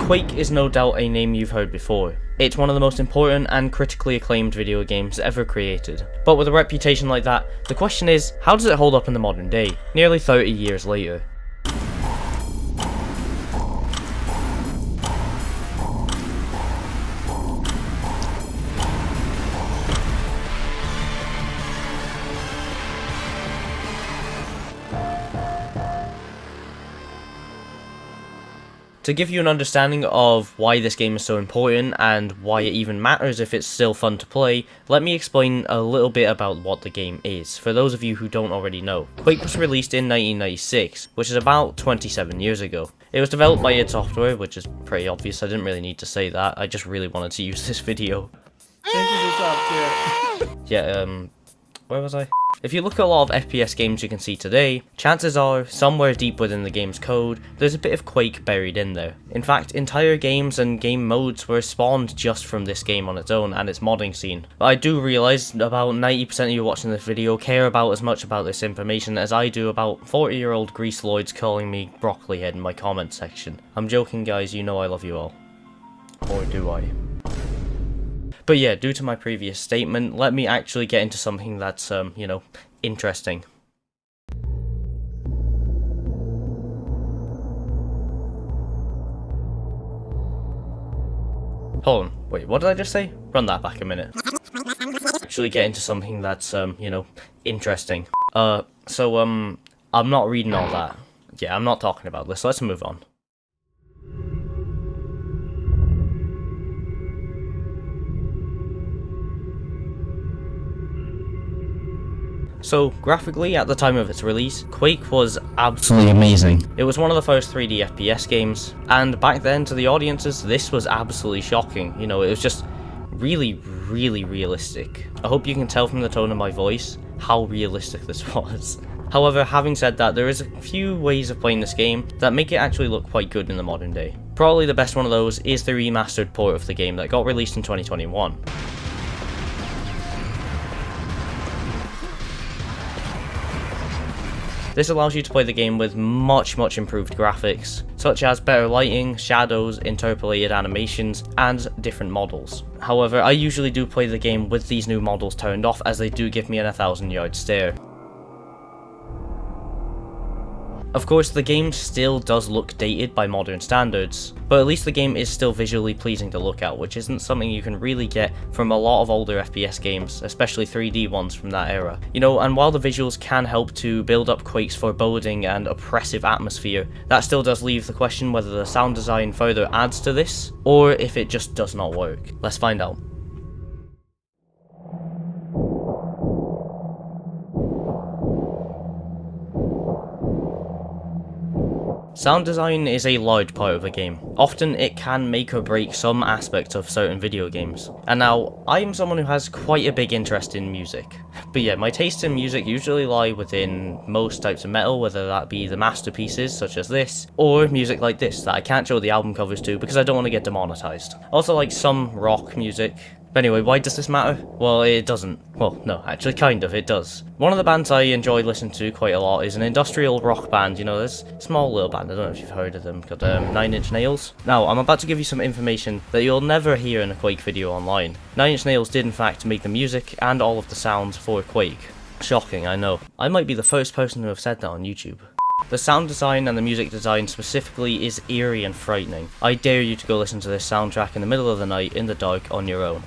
Quake is no doubt a name you've heard before. It's one of the most important and critically acclaimed video games ever created. But with a reputation like that, the question is, how does it hold up in the modern day, nearly 30 years later? To give you an understanding of why this game is so important and why it even matters if it's still fun to play, let me explain a little bit about what the game is, for those of you who don't already know. Quake was released in 1996, which is about 27 years ago. It was developed by id Software, which is pretty obvious, I didn't really need to say that, I just really wanted to use this video. Yeah, where was I? If you look at a lot of FPS games you can see today, chances are, somewhere deep within the game's code, there's a bit of Quake buried in there. In fact, entire games and game modes were spawned just from this game on its own and its modding scene. But I do realise about 90% of you watching this video care about as much about this information as I do about 40-year-old grease lloyds calling me broccoli head in my comment section. I'm joking guys, you know I love you all. Or do I? But yeah, due to my previous statement, let me actually get into something that's, you know, interesting. Hold on, wait, what did I just say? Run that back a minute. Actually get into something that's, you know, interesting. I'm not reading all that. Yeah, I'm not talking about this, let's move on. So, graphically, at the time of its release, Quake was absolutely amazing. It was one of the first 3D FPS games, and back then, to the audiences, this was absolutely shocking. You know, it was just really, really realistic. I hope you can tell from the tone of my voice how realistic this was. However, having said that, there is a few ways of playing this game that make it actually look quite good in the modern day. Probably the best one of those is the remastered port of the game that got released in 2021. This allows you to play the game with much improved graphics, such as better lighting, shadows, interpolated animations, and different models. However, I usually do play the game with these new models turned off as they do give me an 1,000-yard stare. Of course, the game still does look dated by modern standards, but at least the game is still visually pleasing to look at, which isn't something you can really get from a lot of older FPS games, especially 3D ones from that era. You know, and while the visuals can help to build up Quake's foreboding and oppressive atmosphere, that still does leave the question whether the sound design further adds to this, or if it just does not work. Let's find out. Sound design is a large part of a game. Often it can make or break some aspects of certain video games. And now, I am someone who has quite a big interest in music. But yeah, my tastes in music usually lie within most types of metal, whether that be the masterpieces such as this, or music like this that I can't show the album covers to because I don't want to get demonetized. Also like some rock music. But anyway, why does this matter? Well, it doesn't. Well, no, actually kind of, it does. One of the bands I enjoy listening to quite a lot is an industrial rock band, you know, this small little band, I don't know if you've heard of them, called 9 Inch Nails. Now, I'm about to give you some information that you'll never hear in a Quake video online. 9 Inch Nails did in fact make the music and all of the sounds for Quake. Shocking, I know. I might be the first person to have said that on YouTube. The sound design and the music design specifically is eerie and frightening. I dare you to go listen to this soundtrack in the middle of the night in the dark on your own.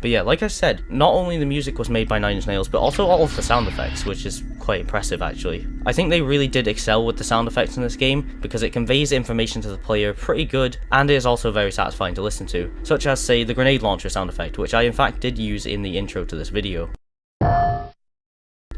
But yeah, like I said, not only the music was made by 9 Inch Nails, but also all of the sound effects, which is quite impressive actually. I think they really did excel with the sound effects in this game, because it conveys information to the player pretty good, and it is also very satisfying to listen to, such as say the grenade launcher sound effect, which I in fact did use in the intro to this video.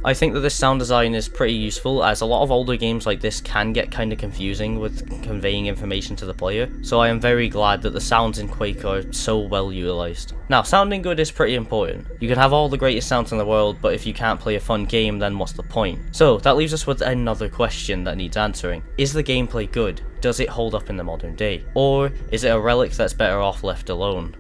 I think that this sound design is pretty useful, as a lot of older games like this can get kinda confusing with conveying information to the player, so I am very glad that the sounds in Quake are so well utilised. Now, sounding good is pretty important. You can have all the greatest sounds in the world, but if you can't play a fun game, then what's the point? So, that leaves us with another question that needs answering. Is the gameplay good? Does it hold up in the modern day? Or is it a relic that's better off left alone?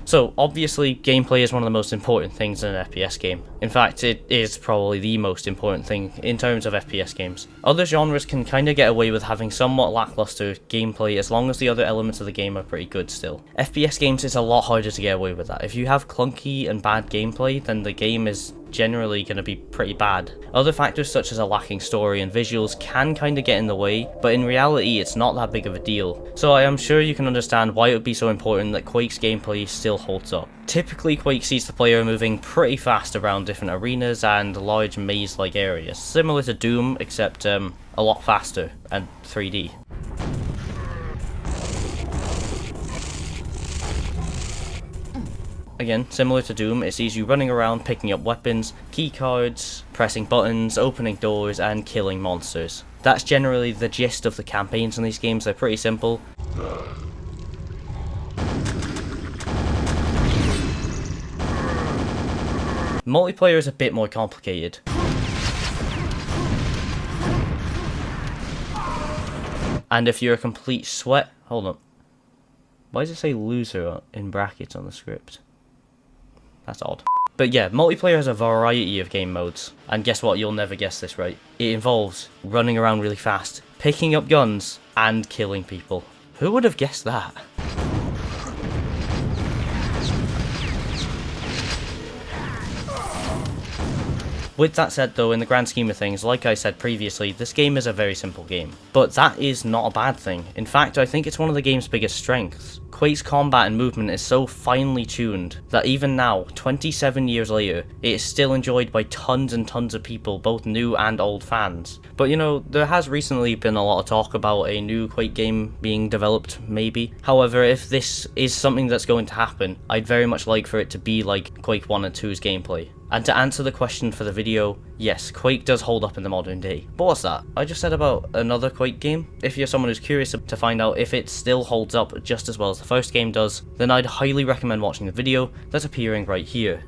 So obviously gameplay is one of the most important things in an FPS game. In fact, it is probably the most important thing in terms of FPS games. Other genres can kinda get away with having somewhat lackluster gameplay as long as the other elements of the game are pretty good still. FPS games is a lot harder to get away with that. If you have clunky and bad gameplay, then the game is generally going to be pretty bad. Other factors such as a lacking story and visuals can kind of get in the way, but in reality it's not that big of a deal. So I am sure you can understand why it would be so important that Quake's gameplay still holds up. Typically Quake sees the player moving pretty fast around different arenas and large maze-like areas, similar to Doom except a lot faster and 3D. Again, similar to Doom, it sees you running around picking up weapons, keycards, pressing buttons, opening doors, and killing monsters. That's generally the gist of the campaigns in these games. They're pretty simple. Multiplayer is a bit more complicated. And if you're a complete sweat... Hold on. Why does it say loser in brackets on the script? That's odd. But yeah, multiplayer has a variety of game modes. And guess what? You'll never guess this right. It involves running around really fast, picking up guns, and killing people. Who would have guessed that? With that said though, in the grand scheme of things, like I said previously, this game is a very simple game. But that is not a bad thing. In fact, I think it's one of the game's biggest strengths. Quake's combat and movement is so finely tuned that even now, 27 years later, it is still enjoyed by tons and tons of people, both new and old fans. But you know, there has recently been a lot of talk about a new Quake game being developed, maybe. However, if this is something that's going to happen, I'd very much like for it to be like Quake 1 and 2's gameplay. And to answer the question for the video, yes, Quake does hold up in the modern day. But what's that? I just said about another Quake game? If you're someone who's curious to find out if it still holds up just as well as the first game does, then I'd highly recommend watching the video that's appearing right here.